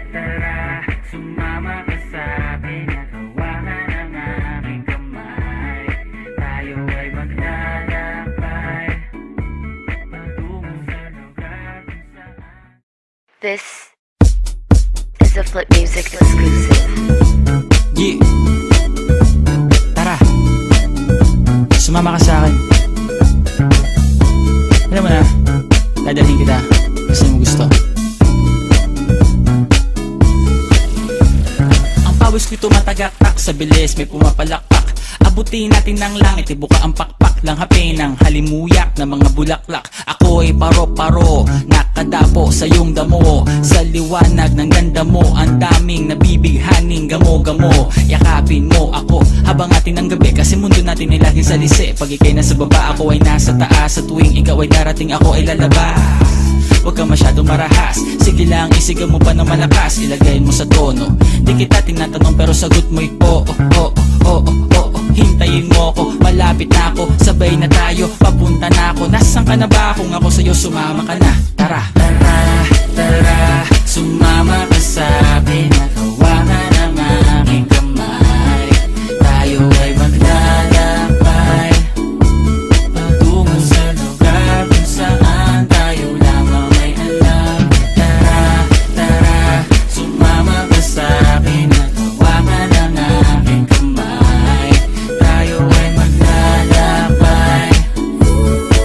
Tara, sumama ka sa'kin at hawakan ang aking kamay. Tayo ay maglalakbay patungo sa lugar kung saan. This is a Flip Music exclusive. Yeah. Tara, sumama ka sa akin. Alam mo na, dadalhin kita kasi mo gusto. Ang pawis ko'y tumatagaktak sa bilis, may pumapalakpak. Abutin natin ng langit, ibuka ang pakpak lang hapin ng halimuyak na mga bulaklak. Ako ay paro-paro, nakadapo sa iyong damo. Sa liwanag ng ganda mo, ang daming nabibighaning gamo-gamo. Yakapin mo ako habang atin ang gabi, kasi mundo natin ay laging salisi. Pag ikay nasa baba, ako ay nasa taas. Sa tuwing ikaw ay darating, ako ay lalabas. Huwag ka masyadong marahas, sige lang isigaw mo pa na malakas. Ilagay mo sa tono, di kita tinatanong pero sagot mo'y oo, oo, oo, oo. Hintayin mo ko, malapit na ako, sabay na tayo, papunta na ako. Nasaan ka na ba? Kung ako sa'yo, sumama ka na. Tara, Tara, tara, sumama ka sa'kin at hawakan ang aking kamay. Tayo ay maglalakbay patungo sa lugar kung saan tayo lamang ay alam. Tara, tara, sumama ka sa'kin at hawakan ang aking kamay. Tayo ay maglalakbay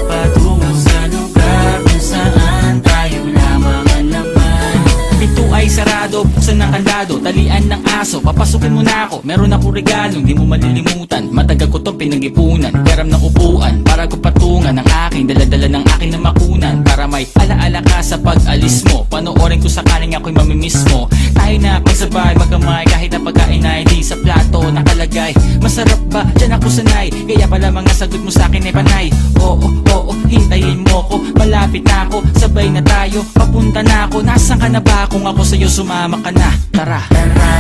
patungo sa lugar kung saan tayo lamang ang laman. pinto ay sarado, buksan ng kandado, talian ng aso, papasukin mo na ako. Meron akong regalo, hindi mo malilimutan. Matagal ko tong pinag-ipunan, peram ng upuan para ko patungan ang aking daladala ng aking na makunan. Para may alaala ka sa pag-alis mo, panoorin ko sakaling ako'y mamimiss mo. Tayo na magsabay, magkamay, kahit na pagkain ay di sa plato nakalagay. Masarap ba? Diyan ako sanay, kaya pala mga sagot mo sa akin ay panay. Oo, oo, hintayin mo ko, malapit na ako, sabay na tayo, papunta na ako. Nasaan ka na ba? Kung ako sa'yo, sumama ka na. Tara, Tara,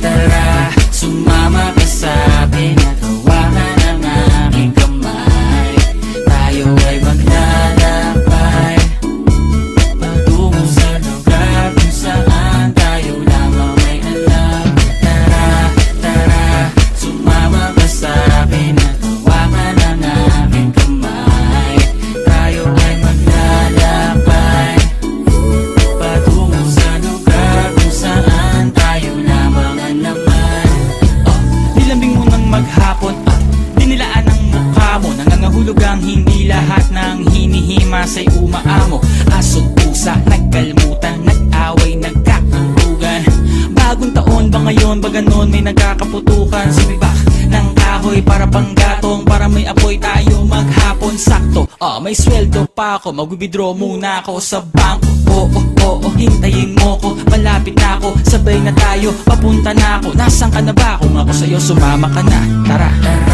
tara, sumama ka sa'kin at hawakan ang aking kamay. Tayo ay maglalakbay patungo sa lugar kung saan tayo lamang ay alam. Tara, tara, sumama ka sa'kin at hawakan ang aking kamay. Tayo ay maglalakbay patungo sa lugar kung saan tayo lamang ang laman. nilambing mo ng maghapon, dinilaan ang mukha mo. Nangangahulog ang hindi lahat ng hinihima sa'y umaamo. Aso't pusa, nagkalmutan, nag-away, nagkakuntugan. Bagong taon ba ngayon, ba ganon may nagkakaputukan? Sumibak ng kahoy para panggatong, para may apoy tayo maghapon. Sakto, may sweldo pa ako, mag-withdraw muna ako sa bangko. Oo, oo, hintayin mo ko, malapit na ako, sabay na tayo, papunta na ako. Nasaan ka na ba? Kung ako sa'yo, sumama ka na. Tara, Tara,